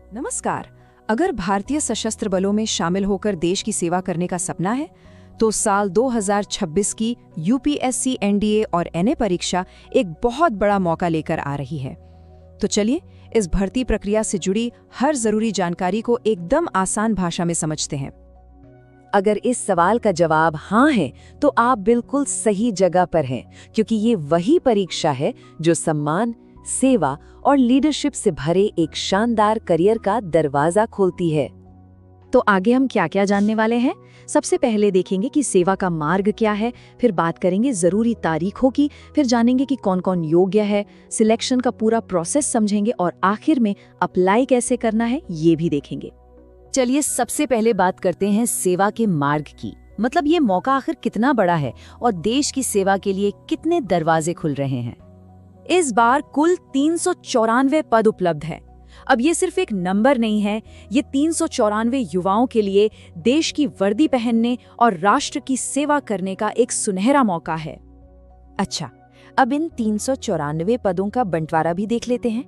नमस्कार। अगर भारतीय सशस्त्र बलों में शामिल होकर देश की सेवा करने का सपना है तो साल 2026 की यूपीएससी, एनडीए और एनए परीक्षा एक बहुत बड़ा मौका लेकर आ रही है। तो चलिए इस भर्ती प्रक्रिया से जुड़ी हर जरूरी जानकारी को एकदम आसान भाषा में समझते हैं। अगर इस सवाल का जवाब हाँ है तो आप बिल्कुल सही जगह पर हैं, क्योंकि ये वही परीक्षा है जो सम्मान, सेवा और लीडरशिप से भरे एक शानदार करियर का दरवाजा खोलती है। तो आगे हम क्या क्या जानने वाले हैं? सबसे पहले देखेंगे कि सेवा का मार्ग क्या है, फिर बात करेंगे जरूरी तारीखों की, फिर जानेंगे कि कौन कौन योग्य है, सिलेक्शन का पूरा प्रोसेस समझेंगे और आखिर में अप्लाई कैसे करना है ये भी देखेंगे। चलिए सबसे पहले बात करते हैं सेवा के मार्ग की। मतलब ये मौका आखिर कितना बड़ा है और देश की सेवा के लिए कितने दरवाजे खुल रहे हैं। इस बार कुल 394 पद उपलब्ध है। अब ये सिर्फ एक नंबर नहीं है, ये 394 युवाओं के लिए देश की वर्दी पहनने और राष्ट्र की सेवा करने का एक सुनहरा मौका है। अच्छा, अब इन 394 पदों का बंटवारा भी देख लेते हैं।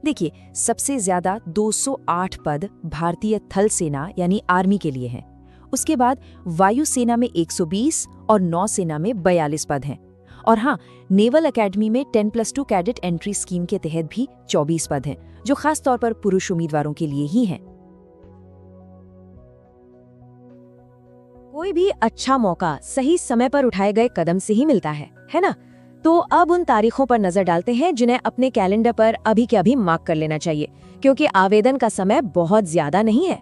देखिए, सबसे ज्यादा 208 पद भारतीय थल सेना यानी आर्मी के लिए हैं। उसके बाद वायुसेना में 120 और नौसेना में 42 पद हैं। और हाँ, नेवल एकेडमी में 10+2 कैडेट एंट्री स्कीम के तहत भी 24 पद हैं, जो खास तौर पर पुरुष उम्मीदवारों के लिए ही हैं। कोई भी अच्छा मौका सही समय पर उठाए गए कदम से ही मिलता है ना? तो अब उन तारीखों पर नजर डालते हैं जिन्हें अपने कैलेंडर पर अभी के अभी मार्क कर लेना चाहिए, क्योंकि आवेदन का समय बहुत ज्यादा नहीं है।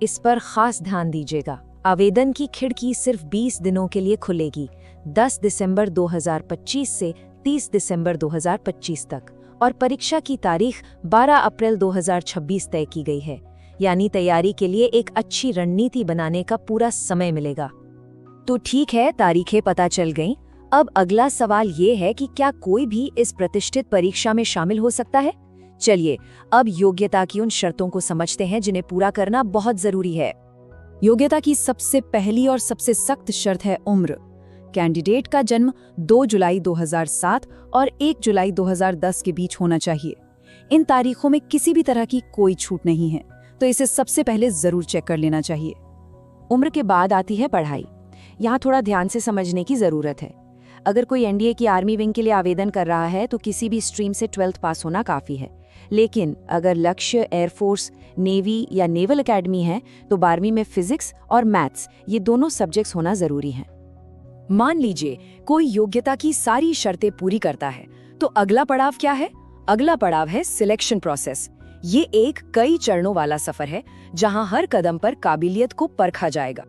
इस पर खास ध्यान दीजिएगा। आवेदन की खिड़की सिर्फ 20 दिनों के लिए खुलेगी, 10 दिसंबर 2025 से 30 दिसंबर 2025 तक, और परीक्षा की तारीख 12 अप्रैल 2026 तय की गई है। यानी तैयारी के लिए एक अच्छी रणनीति बनाने का पूरा समय मिलेगा। तो ठीक है, तारीखें पता चल गईं। अब अगला सवाल ये है कि क्या कोई भी इस प्रतिष्ठित परीक्षा में शामिल हो सकता है? चलिए अब योग्यता की उन शर्तों को समझते हैं जिन्हें पूरा करना बहुत जरूरी है। योग्यता की सबसे पहली और सबसे सख्त शर्त है उम्र। कैंडिडेट का जन्म 2 जुलाई 2007 और 1 जुलाई 2010 के बीच होना चाहिए। इन तारीखों में किसी भी तरह की कोई छूट नहीं है, तो इसे सबसे पहले जरूर चेक कर लेना चाहिए। उम्र के बाद आती है पढ़ाई। यहाँ थोड़ा ध्यान से समझने की जरूरत है। अगर कोई एनडीए की आर्मी विंग के लिए आवेदन कर रहा है तो किसी भी स्ट्रीम से 12th पास होना काफी है। लेकिन अगर लक्ष्य एयरफोर्स, नेवी या नेवल एकेडमी है तो 12वीं में फिजिक्स और मैथ्स, ये दोनों सब्जेक्ट्स होना जरूरी हैं। मान लीजिए कोई योग्यता की सारी शर्तें पूरी करता है, तो अगला पड़ाव क्या है? अगला पड़ाव है सिलेक्शन प्रोसेस। ये एक कई चरणों वाला सफर है जहां हर कदम पर काबिलियत को परखा जाएगा।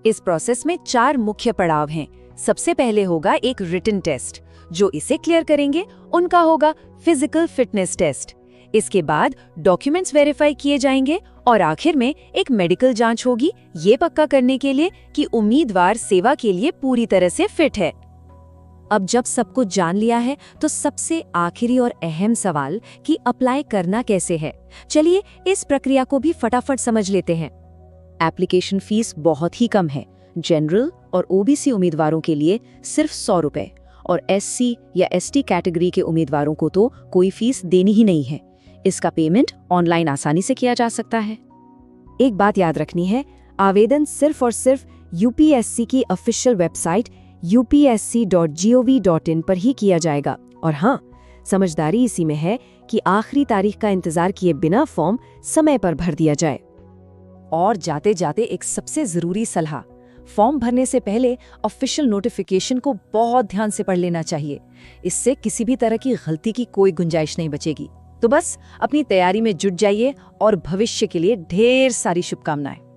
इस प्रोसेस में 4 मुख्य पड़ाव हैं। सबसे पहले होगा एक रिटन टेस्ट। जो इसे क्लियर करेंगे उनका होगा फिजिकल फिटनेस टेस्ट। इसके बाद डॉक्यूमेंट्स वेरीफाई किए जाएंगे और आखिर में एक मेडिकल जांच होगी, ये पक्का करने के लिए कि उम्मीदवार सेवा के लिए पूरी तरह से फिट है। अब जब सब कुछ जान लिया है तो सबसे आखिरी और अहम सवाल कि अप्लाई करना कैसे है। चलिए इस प्रक्रिया को भी फटाफट समझ लेते हैं। एप्लीकेशन फीस बहुत ही कम है। जनरल और ओबीसी उम्मीदवारों के लिए सिर्फ 100 रुपए और एससी या एसटी कैटेगरी के उम्मीदवारों को तो कोई फीस देनी ही नहीं है। इसका पेमेंट ऑनलाइन आसानी से किया जा सकता है। एक बात याद रखनी है, आवेदन सिर्फ और सिर्फ यूपीएससी की ऑफिशियल वेबसाइट upsc.gov.in पर ही किया जाएगा। और हाँ, समझदारी इसी में है कि आखिरी तारीख का इंतजार किए बिना फॉर्म समय पर भर दिया जाए। और जाते जाते एक सबसे जरूरी सलाह, फॉर्म भरने से पहले ऑफिशियल नोटिफिकेशन को बहुत ध्यान से पढ़ लेना चाहिए। इससे किसी भी तरह की गलती की कोई गुंजाइश नहीं बचेगी। तो बस अपनी तैयारी में जुट जाइए और भविष्य के लिए ढेर सारी शुभकामनाएं।